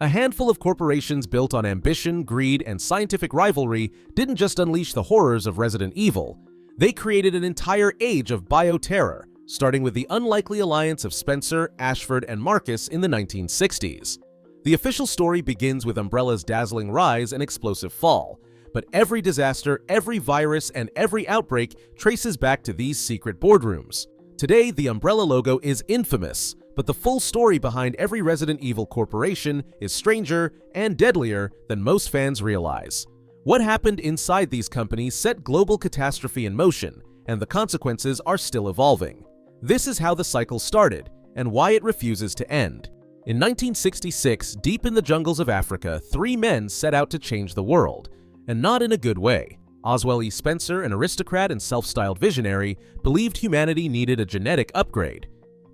A handful of corporations built on ambition, greed, and scientific rivalry didn't just unleash the horrors of Resident Evil. They created an entire age of bioterror, starting with the unlikely alliance of Spencer, Ashford, and Marcus in the 1960s. The official story begins with Umbrella's dazzling rise and explosive fall, but every disaster, every virus, and every outbreak traces back to these secret boardrooms. Today, the Umbrella logo is infamous, but the full story behind every Resident Evil corporation is stranger and deadlier than most fans realize. What happened inside these companies set global catastrophe in motion, and the consequences are still evolving. This is how the cycle started, and why it refuses to end. In 1966, deep in the jungles of Africa, three men set out to change the world, and not in a good way. Oswell E. Spencer, an aristocrat and self-styled visionary, believed humanity needed a genetic upgrade,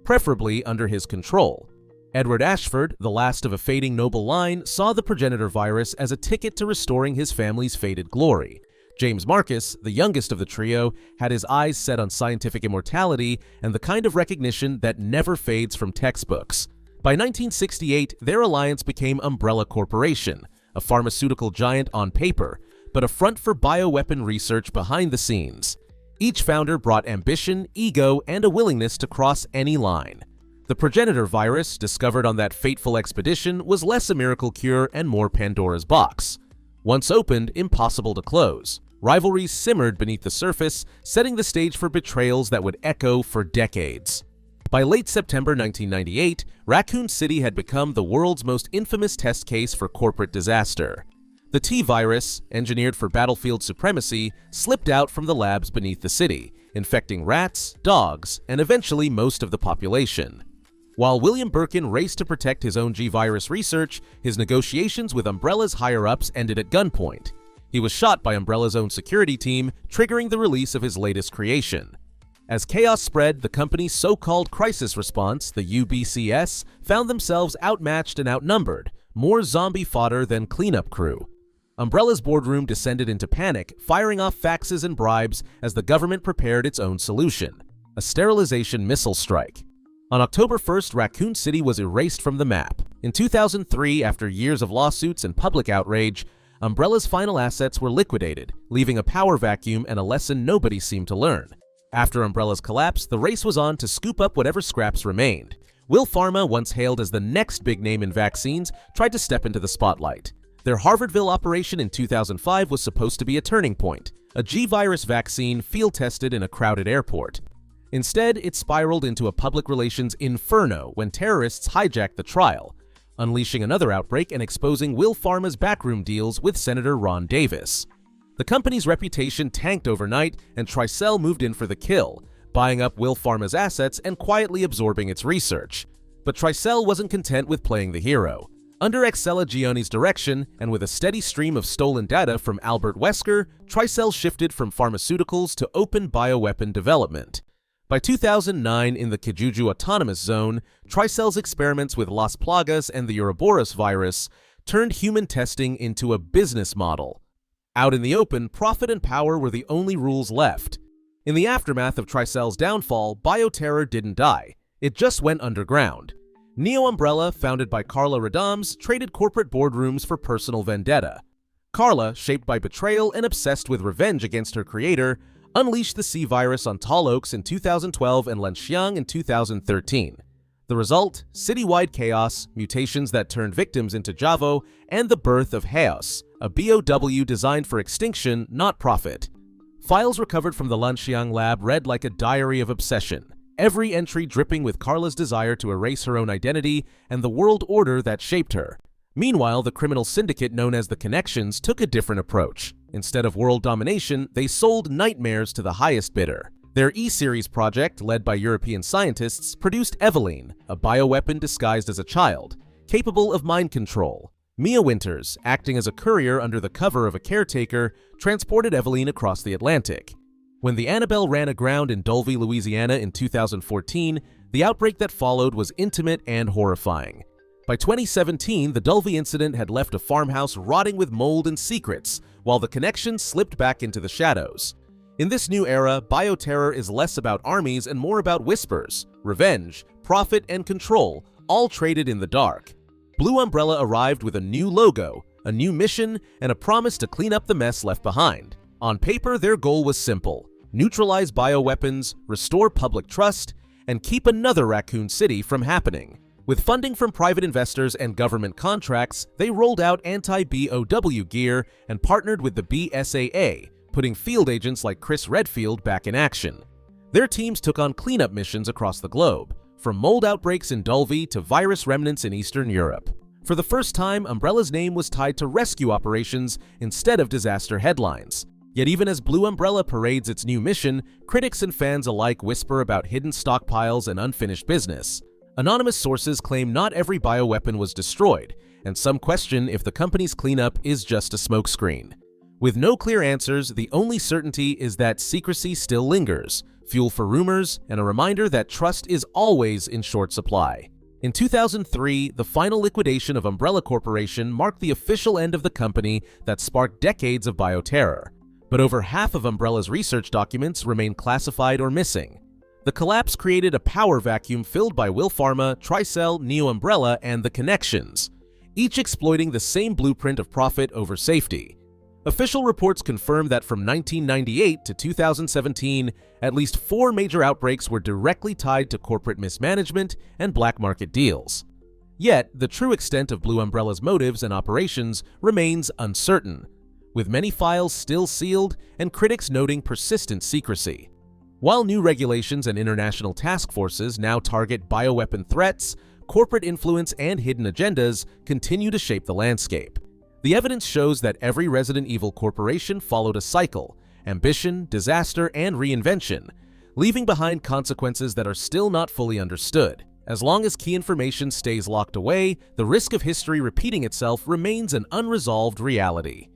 preferably under his control. Edward Ashford, the last of a fading noble line, saw the progenitor virus as a ticket to restoring his family's faded glory. James Marcus, the youngest of the trio, had his eyes set on scientific immortality and the kind of recognition that never fades from textbooks. By 1968, their alliance became Umbrella Corporation, a pharmaceutical giant on paper, but a front for bioweapon research behind the scenes. Each founder brought ambition, ego, and a willingness to cross any line. The progenitor virus, discovered on that fateful expedition, was less a miracle cure and more Pandora's box. Once opened, impossible to close. Rivalries simmered beneath the surface, setting the stage for betrayals that would echo for decades. By late September 1998, Raccoon City had become the world's most infamous test case for corporate disaster. The T-virus, engineered for battlefield supremacy, slipped out from the labs beneath the city, infecting rats, dogs, and eventually most of the population. While William Birkin raced to protect his own G-virus research, his negotiations with Umbrella's higher-ups ended at gunpoint. He was shot by Umbrella's own security team, triggering the release of his latest creation. As chaos spread, the company's so-called crisis response, the UBCS, found themselves outmatched and outnumbered, more zombie fodder than cleanup crew. Umbrella's boardroom descended into panic, firing off faxes and bribes as the government prepared its own solution: a sterilization missile strike. On October 1st, Raccoon City was erased from the map. In 2003, after years of lawsuits and public outrage, Umbrella's final assets were liquidated, leaving a power vacuum and a lesson nobody seemed to learn. After Umbrella's collapse, the race was on to scoop up whatever scraps remained. Will Pharma, once hailed as the next big name in vaccines, tried to step into the spotlight. Their Harvardville operation in 2005 was supposed to be a turning point, a G-virus vaccine field-tested in a crowded airport. Instead, it spiraled into a public relations inferno when terrorists hijacked the trial, unleashing another outbreak and exposing Will Pharma's backroom deals with Senator Ron Davis. The company's reputation tanked overnight, and Tricell moved in for the kill, buying up Will Pharma's assets and quietly absorbing its research. But Tricell wasn't content with playing the hero. Under Excella Gioni's direction, and with a steady stream of stolen data from Albert Wesker, Tricell shifted from pharmaceuticals to open bioweapon development. By 2009, in the Kijuju Autonomous Zone, Tricell's experiments with Las Plagas and the Ouroboros virus turned human testing into a business model. Out in the open, profit and power were the only rules left. In the aftermath of Tricell's downfall, bioterror didn't die. It just went underground. Neo Umbrella, founded by Carla Radams, traded corporate boardrooms for personal vendetta. Carla, shaped by betrayal and obsessed with revenge against her creator, unleashed the C-virus on Tall Oaks in 2012 and Lianxiang in 2013. The result? Citywide chaos, mutations that turned victims into Javo, and the birth of Chaos, a BOW designed for extinction, not profit. Files recovered from the Lianxiang lab read like a diary of obsession, every entry dripping with Carla's desire to erase her own identity and the world order that shaped her. Meanwhile, the criminal syndicate known as the Connections took a different approach. Instead of world domination, they sold nightmares to the highest bidder. Their E-Series project, led by European scientists, produced Eveline, a bioweapon disguised as a child, capable of mind control. Mia Winters, acting as a courier under the cover of a caretaker, transported Eveline across the Atlantic. When the Annabelle ran aground in Dulvey, Louisiana in 2014, the outbreak that followed was intimate and horrifying. By 2017, the Dulvey incident had left a farmhouse rotting with mold and secrets, while the Connection slipped back into the shadows. In this new era, bioterror is less about armies and more about whispers, revenge, profit, and control, all traded in the dark. Blue Umbrella arrived with a new logo, a new mission, and a promise to clean up the mess left behind. On paper, their goal was simple: neutralize bioweapons, restore public trust, and keep another Raccoon City from happening. With funding from private investors and government contracts, they rolled out anti-BOW gear and partnered with the BSAA, putting field agents like Chris Redfield back in action. Their teams took on cleanup missions across the globe, from mold outbreaks in Dulvey to virus remnants in Eastern Europe. For the first time, Umbrella's name was tied to rescue operations instead of disaster headlines. Yet even as Blue Umbrella parades its new mission, critics and fans alike whisper about hidden stockpiles and unfinished business. Anonymous sources claim not every bioweapon was destroyed, and some question if the company's cleanup is just a smokescreen. With no clear answers, the only certainty is that secrecy still lingers, fuel for rumors, and a reminder that trust is always in short supply. In 2003, the final liquidation of Umbrella Corporation marked the official end of the company that sparked decades of bioterror. But over half of Umbrella's research documents remain classified or missing. The collapse created a power vacuum filled by Will Pharma, Tricell, Neo Umbrella, and The Connections, each exploiting the same blueprint of profit over safety. Official reports confirm that from 1998 to 2017, at least 4 major outbreaks were directly tied to corporate mismanagement and black market deals. Yet, the true extent of Blue Umbrella's motives and operations remains uncertain, with many files still sealed and critics noting persistent secrecy. While new regulations and international task forces now target bioweapon threats, corporate influence and hidden agendas continue to shape the landscape. The evidence shows that every Resident Evil corporation followed a cycle: ambition, disaster, and reinvention, leaving behind consequences that are still not fully understood. As long as key information stays locked away, the risk of history repeating itself remains an unresolved reality.